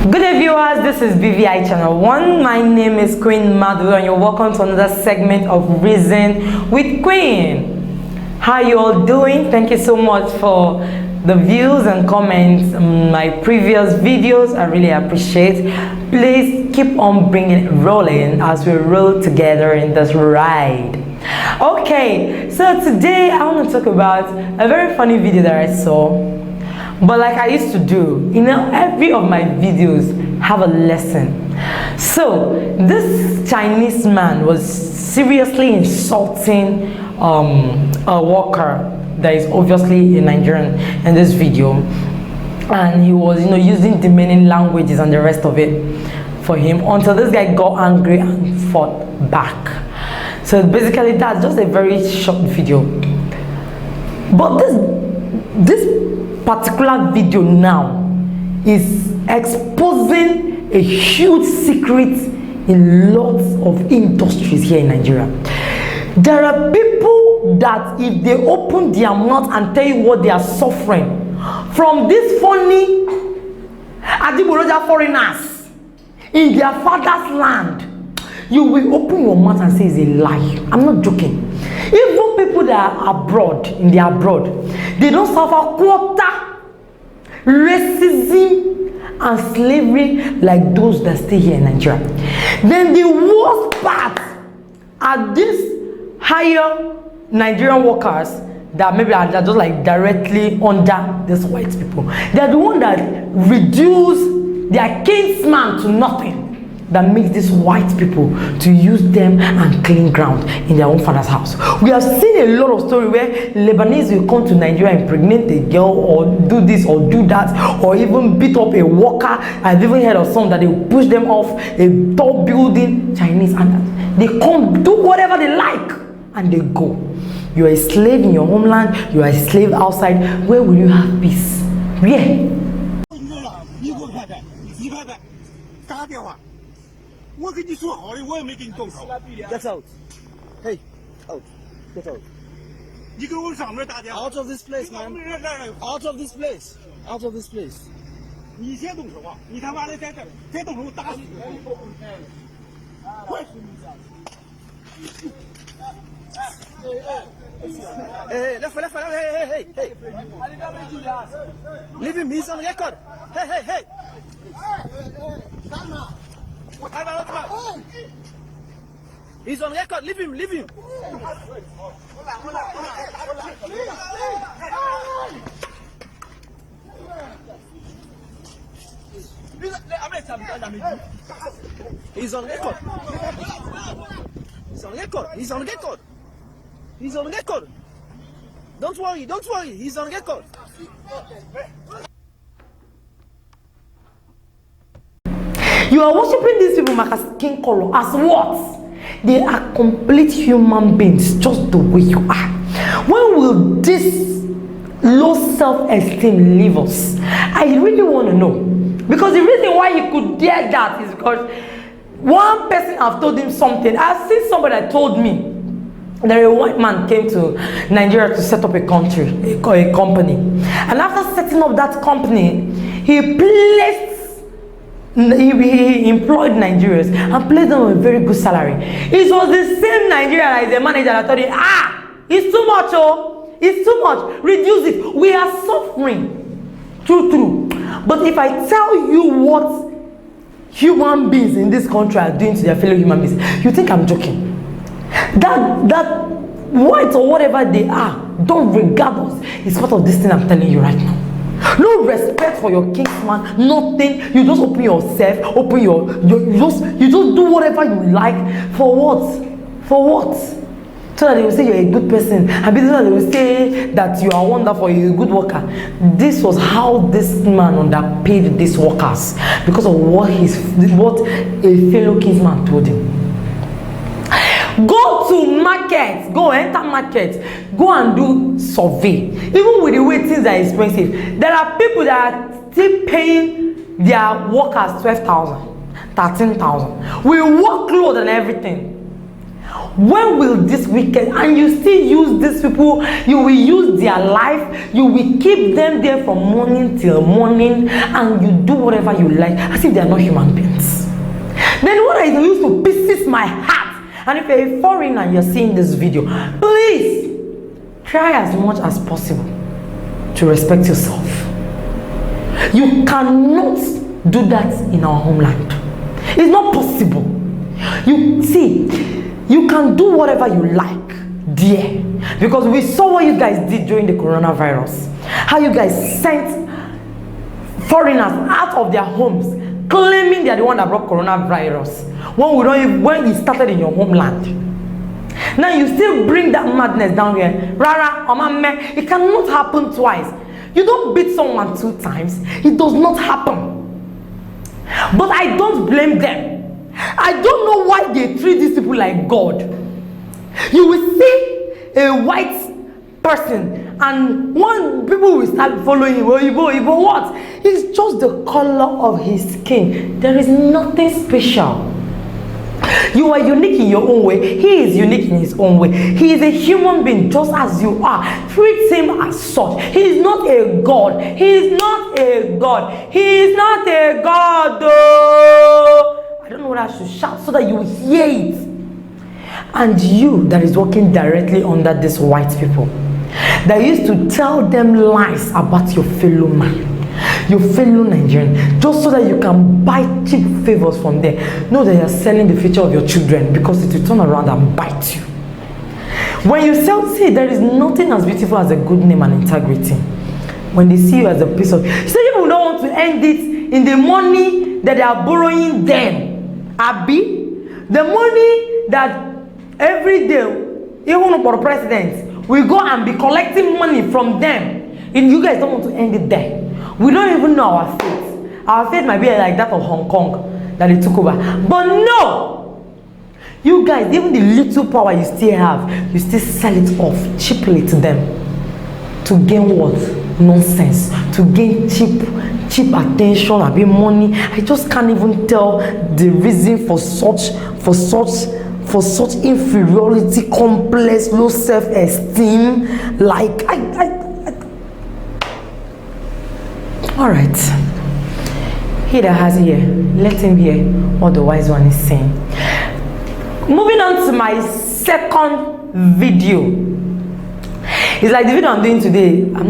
Good day, viewers. This is BVI Channel 1. My name is Queen Madu, and you're welcome to another segment of Reason with Queen. How you all doing? Thank you so much for the views and comments on my previous videos. I really appreciate. Please keep on bringing it rolling as we roll together in this ride. Okay, so today I want to talk about a very funny video that I saw. But like I used to do, every of my videos have a lesson. So this Chinese man was seriously insulting a worker that is obviously a Nigerian in this video, and he was using demeaning languages and the rest of it for him until this guy got angry and fought back. So basically that's just a very short video. But this particular video now is exposing a huge secret in lots of industries here in Nigeria. There are people that if they open their mouth and tell you what they are suffering from these funny Adiboroja foreigners in their father's land, you will open your mouth and say it's a lie. I'm not joking. Even people that are abroad, they don't suffer quota, racism, and slavery like those that stay here in Nigeria. Then the worst part are these higher Nigerian workers that maybe are just like directly under these white people. They're the one that reduce their kinsman to nothing, that makes these white people to use them and clean ground in their own father's house. We have seen a lot of stories where Lebanese will come to Nigeria, impregnate a girl, or do this or do that, or even beat up a worker. I've even heard of some that they will push them off a tall building. Chinese, and they come do whatever they like and they go. You are a slave in your homeland, you are a slave outside. Where will you have peace? Where? Get out. Hey, out. Get out. Out of this place, man. Out of this place. Out of this place. Hey, left, hey. Leave him, he's on record. Hey. He's on record. Leave him. He's on record. He's on record. Don't worry. He's on record. You are worshiping these people like a skin color as what? They are complete human beings, just the way you are. When will this low self-esteem leave us? I really want to know. Because the reason why he could dare that is because one person have told him something. I've seen somebody that told me that a white man came to Nigeria to set up a company. And after setting up that company, he employed Nigerians and paid them a very good salary. It was the same Nigerian as the manager that told him, it's too much, it's too much, reduce it. We are suffering. True. But if I tell you what human beings in this country are doing to their fellow human beings, you think I'm joking. That white or whatever they are, don't regard us. It's part of this thing I'm telling you right now. No respect for your kinsman, nothing. You just open yourself, you just do whatever you like. For what? So that they will say you're a good person, and so that they will say that you are wonderful, you're a good worker. This was how this man underpaid these workers because of what a fellow kinsman told him. Go to market, go enter market, go and do survey. Even with the way things are expensive, there are people that are still paying their workers 12,000, 13,000. We work load and everything. When will this wicked, and you still use these people, you will use their life, you will keep them there from morning till morning, and you do whatever you like as if they are not human beings. Then what I used to pieces my heart. And if you're a foreigner and you're seeing this video, please try as much as possible to respect yourself. You cannot do that in our homeland. It's not possible. You see, you can do whatever you like there, because we saw what you guys did during the coronavirus. How you guys sent foreigners out of their homes claiming they're the one that brought coronavirus when it started in your homeland. Now you still bring that madness down here. Rara, omame, it cannot happen twice. You don't beat someone 2 times. It does not happen. But I don't blame them. I don't know why they treat these people like God. You will see a white person and one people will start following him. Ibo what? It's just the color of his skin. There is nothing special. You are unique in your own way. He is unique in his own way. He is a human being just as you are. Treat him as such. He is not a God. He is not a God. He is not a God, though. I don't know what I should shout so that you will hear it. And you that is working directly under these white people, that used to tell them lies about your fellow man, your fellow Nigerian, just so that you can buy cheap favors from them. Know that you are selling the future of your children, because it will turn around and bite you. When you sell, see, there is nothing as beautiful as a good name and integrity. When they see you as a piece of, so people don't want to end it in the money that they are borrowing them. Abi, the money that every day, even for president, we go and be collecting money from them. And you guys don't want to end it there. We don't even know our fate. Our fate might be like that of Hong Kong that they took over. But no! You guys, even the little power you still have, you still sell it off cheaply to them. To gain what? Nonsense. To gain cheap attention, a bit money. I just can't even tell the reason for such inferiority complex, low self-esteem. Like all right, he that has ear, let him hear what the wise one is saying. Moving on to my second video. It's like the video I'm doing today. I'm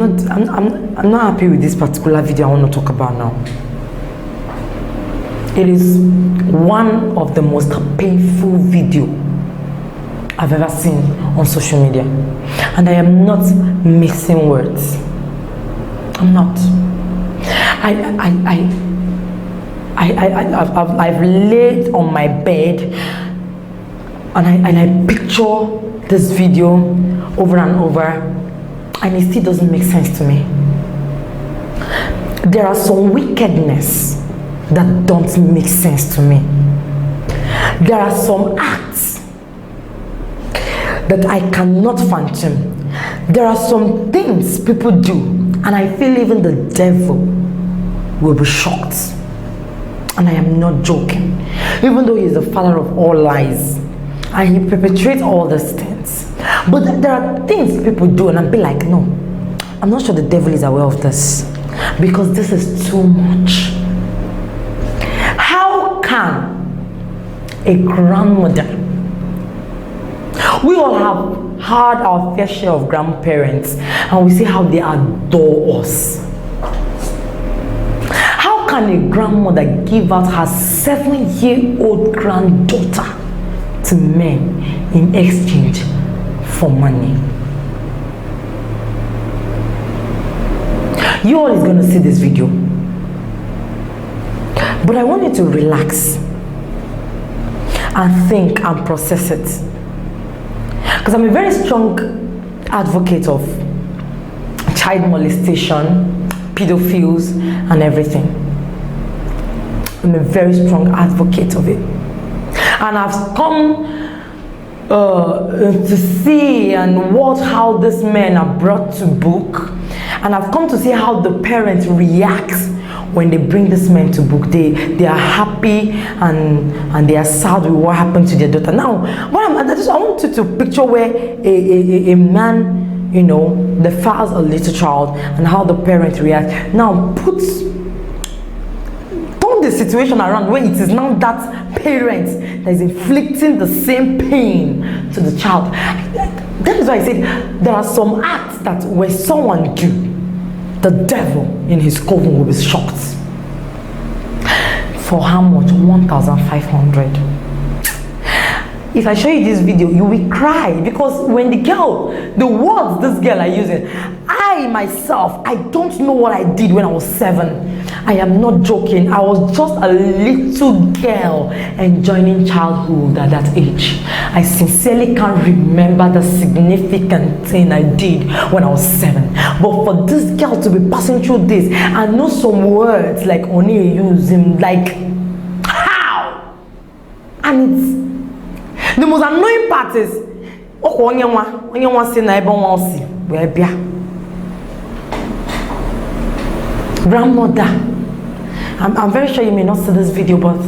not happy with this particular video I want to talk about now. It is one of the most painful video I've ever seen on social media, and I am not mixing words. I'm not. I've laid on my bed and I picture this video over and over, and it still doesn't make sense to me. There are some wickedness that don't make sense to me. There are some acts that I cannot fathom. There are some things people do, and I feel even the devil will be shocked. And I am not joking. Even though he is the father of all lies, and he perpetrates all these things. But there are things people do, and I'll be like, no, I'm not sure the devil is aware of this, because this is too much. How can a grandmother, we all have had our fair share of grandparents, and we see how they adore us. How can a grandmother give out her 7-year-old granddaughter to men in exchange for money? You all is going to see this video, but I want you to relax and think and process it, because I'm a very strong advocate of child molestation, pedophiles, and everything. I'm a very strong advocate of it, and I've come to see and watch how these men are brought to book, and I've come to see how the parents react when they bring this man to book, they are happy and they are sad with what happened to their daughter. Now, I want you to picture where a man, you know, the father's a little child and how the parent reacts. Now, turn the situation around where it is now that parent that is inflicting the same pain to the child. That is why I said there are some acts that when someone do, the devil in his coven will be shocked. For how much? 1,500. If I show you this video, you will cry, because when the words this girl are using, I myself, I don't know what I did when I was 7. I am not joking. I was just a little girl enjoying childhood at that age. I sincerely can't remember the significant thing I did when I was 7. But for this girl to be passing through this and know some words like only using, like how? And it's the most annoying part is grandmother. I'm very sure you may not see this video, but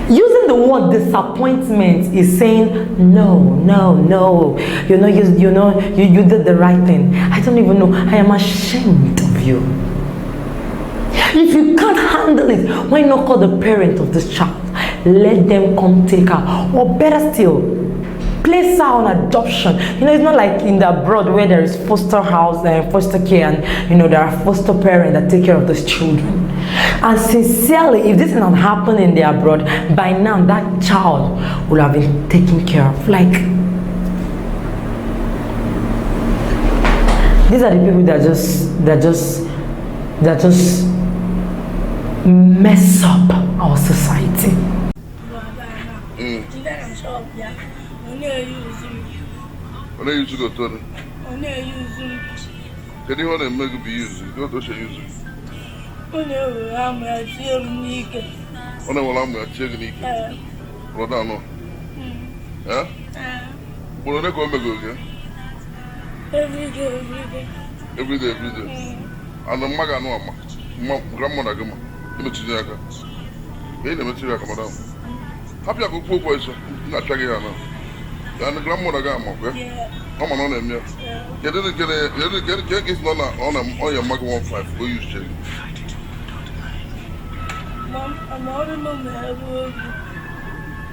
using the word disappointment is saying no, you did the right thing. I don't even know. I am ashamed of you. If you can't handle it, why not call the parent of this child? Let them come take her, or better still, place her on adoption. You know, it's not like in the abroad where there is foster house and foster care, and you know there are foster parents that take care of those children. And sincerely, if this had not happened in the abroad, by now that child would have been taken care of. Like, these are the people that just mess up our society. When I used to go to it, can you want to make it be used? Go to show you. When I'm a chicken, what I know. Huh? What are they going to go again? Every day. And the Magano, grandmother, material. They never tell you, madam. Happy I go for not tracking her now. And the grandmother got more. Come on them, yeah. Get it, it's not on your Mag 15. Go use check. Mom, I'm out of my head.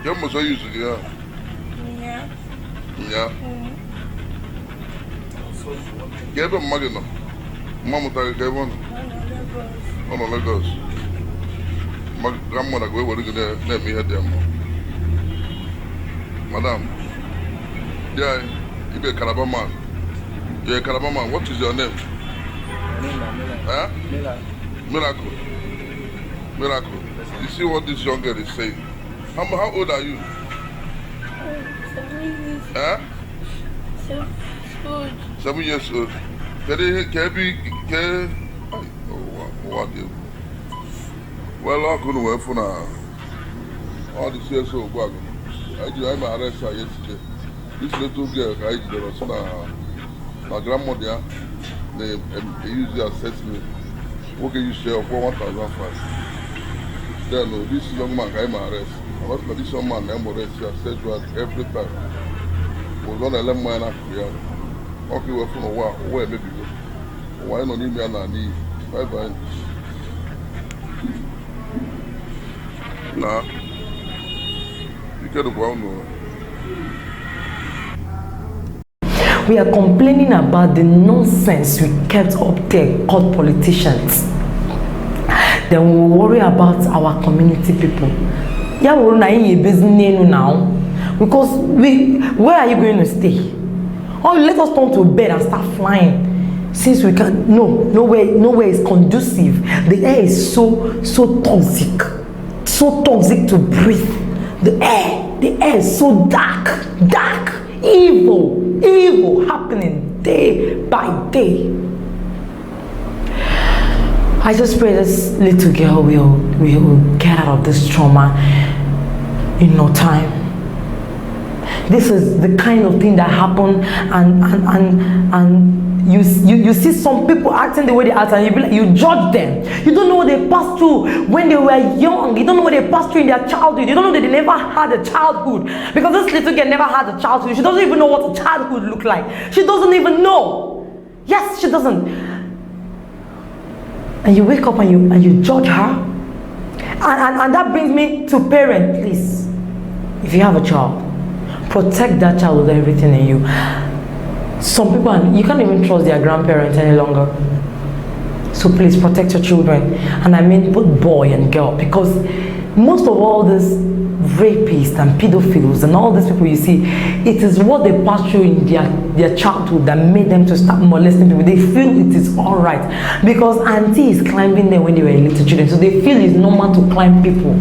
You must use it, yeah. Get a Magano. Mama, gave one. Oh, no, Lagos. My grandmother go over to let me at them. Madam. Yeah, you be a Calabar man. You're a Calabar man. What is your name? Huh? Miracle. You see what this young girl is saying? How old are you? 7 years. Huh? 7 years old. Can what? Well, I couldn't wait for now. All the years old. I'm arrested yesterday. This little girl, my grandmother, they usually assess me. What can you share for 1,500? Then this young man came arrest. I'm not this young man, I'm arrested. He said to us every time. We're going to let my life be out. Okay, we're from a while. Where maybe go? Why not need me and I need? Bye. Nah. You can't go on. We are complaining about the nonsense we kept up there called politicians. Then we worry about our community people. Yeah, we're not in a business now. Because where are you going to stay? Or let us turn to bed and start flying. Since we can't, nowhere is conducive. The air is so toxic to breathe. The air is so dark, evil happening day by day. I just pray this little girl will get out of this trauma in no time. This is the kind of thing that happened, and you see some people acting the way they act, and you judge them. You don't know what they passed through when they were young. You don't know what they passed through in their childhood. You don't know that they never had a childhood, because this little girl never had a childhood. She doesn't even know what a childhood looked like. She doesn't even know. Yes, she doesn't. And you wake up and you judge her, and that brings me to parents. Please, if you have a child, protect that child with everything in you. Some people, you can't even trust their grandparents any longer. So please protect your children, and I mean both boy and girl, because most of all these rapists and pedophiles and all these people you see, it is what they pass through in their childhood that made them to start molesting people. They feel it is all right because auntie is climbing them when they were little children, so they feel it's normal to climb people.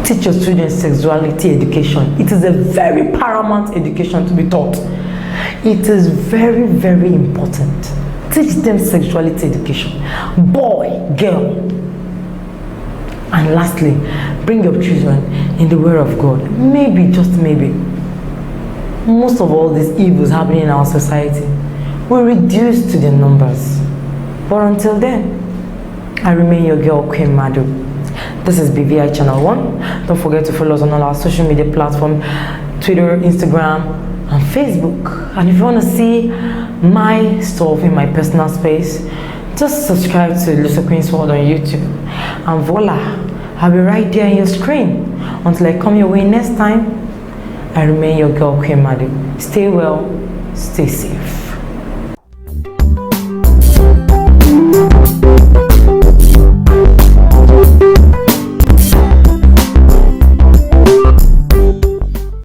Teach your children sexuality education. It is a very paramount education to be taught. It is very, very important. Teach them sexuality education. Boy, girl. And lastly, bring your children in the word of God. Maybe, just maybe, most of all these evils happening in our society will reduce to their numbers. But until then, I remain your girl, Queen Madu. This is BVI Channel 1. Don't forget to follow us on all our social media platforms, Twitter, Instagram, and Facebook. And if you want to see my stuff in my personal space, just subscribe to Lucia Queen's World on YouTube. And voila, I'll be right there on your screen. Until I come your way next time, I remain your girl, Queen Madu. Stay well, stay safe.